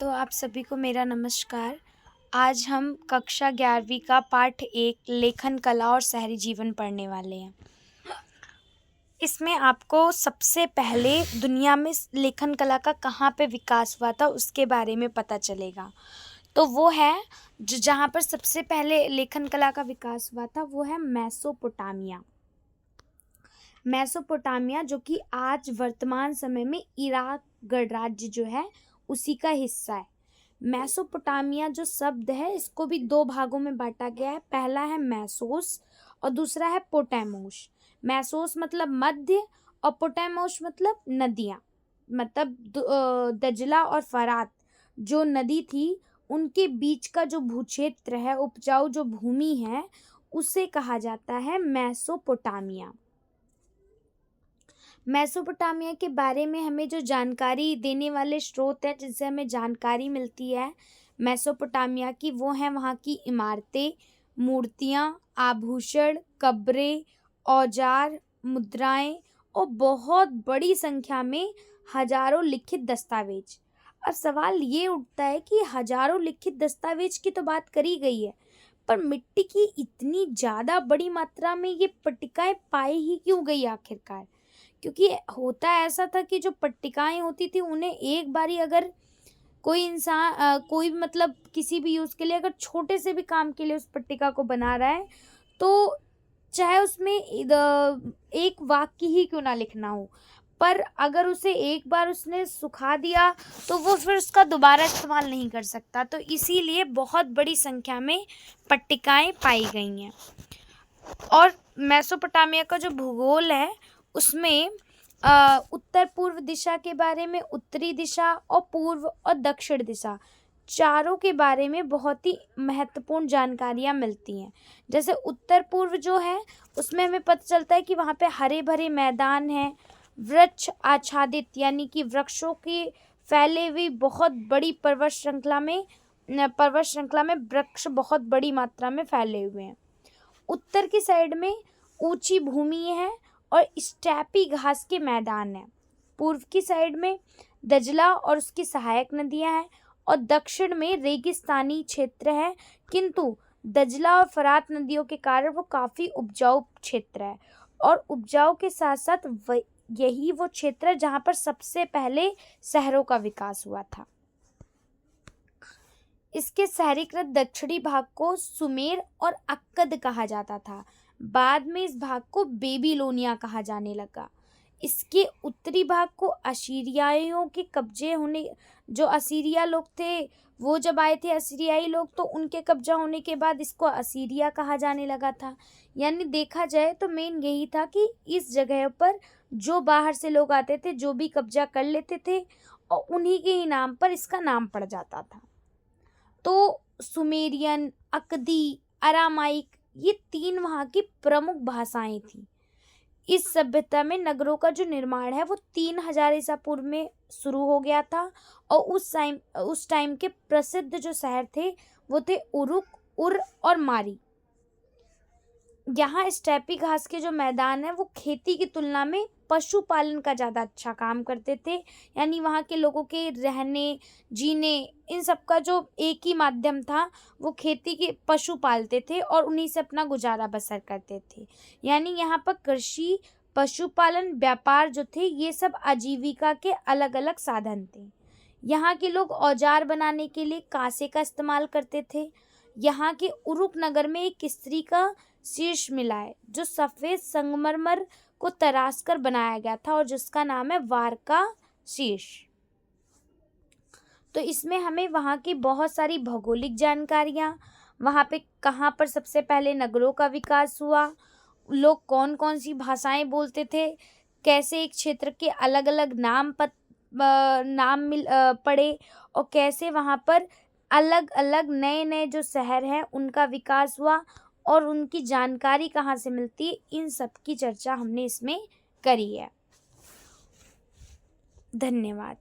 तो आप सभी को मेरा नमस्कार। आज हम कक्षा 11वीं का पाठ 1 लेखन कला और शहरी जीवन पढ़ने वाले हैं। इसमें आपको सबसे पहले दुनिया में लेखन कला का कहाँ पे विकास हुआ था उसके बारे में पता चलेगा। तो वो है जहाँ पर सबसे पहले लेखन कला का विकास हुआ था वो है मेसोपोटामिया। मेसोपोटामिया जो कि आज वर्तमान समय में इराक गणराज्य जो है उसी का हिस्सा है। मेसोपोटामिया जो शब्द है इसको भी दो भागों में बांटा गया है। पहला है मैसोस और दूसरा है पोटामोस। मैसोस मतलब मध्य और पोटामोस मतलब नदियाँ, मतलब दजला और फरात जो नदी थी उनके बीच का जो भूक्षेत्र है, उपजाऊ जो भूमि है, उसे कहा जाता है मेसोपोटामिया। मेसोपोटामिया के बारे में हमें जो जानकारी देने वाले स्रोत हैं जिनसे हमें जानकारी मिलती है मेसोपोटामिया की, वो हैं वहाँ की इमारतें, मूर्तियाँ, आभूषण, कब्रें, औजार, मुद्राएं और बहुत बड़ी संख्या में हजारों लिखित दस्तावेज। अब सवाल ये उठता है कि हजारों लिखित दस्तावेज की तो बात करी गई है, पर मिट्टी की इतनी ज़्यादा बड़ी मात्रा में ये पट्टिकाएं पाई ही क्यों गई आखिरकार? क्योंकि होता ऐसा था कि जो पट्टिकाएँ होती थी उन्हें एक बारी अगर कोई इंसान कोई मतलब किसी भी यूज़ के लिए अगर छोटे से भी काम के लिए उस पट्टिका को बना रहा है, तो चाहे उसमें एक वाक्य ही क्यों ना लिखना हो, पर अगर उसे एक बार उसने सुखा दिया तो वो फिर उसका दोबारा इस्तेमाल नहीं कर सकता। तो इसीलिए बहुत बड़ी संख्या में पट्टिकाएँ पाई गई हैं। और मेसोपोटामिया का जो भूगोल है उसमें उत्तर पूर्व दिशा के बारे में, उत्तरी दिशा और पूर्व और दक्षिण दिशा चारों के बारे में बहुत ही महत्वपूर्ण जानकारियाँ मिलती हैं। जैसे उत्तर पूर्व जो है उसमें हमें पता चलता है कि वहाँ पे हरे भरे मैदान हैं, वृक्ष आच्छादित यानी कि वृक्षों की फैले हुई बहुत बड़ी पर्वत श्रृंखला में वृक्ष बहुत बड़ी मात्रा में फैले हुए हैं। उत्तर की साइड में ऊंची भूमि है और स्टेपी घास के मैदान हैं। पूर्व की साइड में दजला और उसकी सहायक नदियां हैं और दक्षिण में रेगिस्तानी क्षेत्र है, किंतु दजला और फरात नदियों के कारण वो काफ़ी उपजाऊ क्षेत्र है। और उपजाऊ के साथ साथ यही वो क्षेत्र है जहाँ पर सबसे पहले शहरों का विकास हुआ था। इसके शहरीकृत दक्षिणी भाग को सुमेर और अक्कद कहा जाता था। बाद में इस भाग को बेबीलोनिया कहा जाने लगा। इसके उत्तरी भाग को असीरियाइयों के कब्जे होने, जो असीरिया लोग थे वो जब आए थे असीरियाई लोग, तो उनके कब्जा होने के बाद इसको असीरिया कहा जाने लगा था। यानी देखा जाए तो मेन यही था कि इस जगह पर जो बाहर से लोग आते थे जो भी कब्जा कर लेते थे और उन्हीं के ही नाम पर इसका नाम पड़ जाता था। तो सुमेरियन, अकदी, अरामाइक ये 3 वहाँ की प्रमुख भाषाएं थी। इस सभ्यता में नगरों का जो निर्माण है वो 3000 ईसा पूर्व में शुरू हो गया था और उस टाइम के प्रसिद्ध जो शहर थे वो थे उरुक, उर और मारी। यहाँ स्टेपी घास के जो मैदान है वो खेती की तुलना में पशुपालन का ज़्यादा अच्छा काम करते थे। यानी वहाँ के लोगों के रहने, जीने, इन सब का जो एक ही माध्यम था वो खेती के पशु पालते थे और उन्हीं से अपना गुजारा बसर करते थे। यानी यहाँ पर कृषि, पशुपालन, व्यापार जो थे ये सब आजीविका के अलग अलग साधन थे। यहाँ के लोग औजार बनाने के लिए कांसे का इस्तेमाल करते थे। यहाँ के उरुक नगर में एक स्त्री का शीर्ष मिला है जो सफ़ेद संगमरमर को तराश कर बनाया गया था और जिसका नाम है वार का शीर्ष। तो इसमें हमें वहाँ की बहुत सारी भौगोलिक जानकारियाँ, वहाँ पे कहाँ पर सबसे पहले नगरों का विकास हुआ, लोग कौन कौन सी भाषाएं बोलते थे, कैसे एक क्षेत्र के अलग अलग नाम पड़े और कैसे वहाँ पर अलग अलग नए नए जो शहर हैं उनका विकास हुआ और उनकी जानकारी कहाँ से मिलती है, इन सब की चर्चा हमने इसमें करी है। धन्यवाद।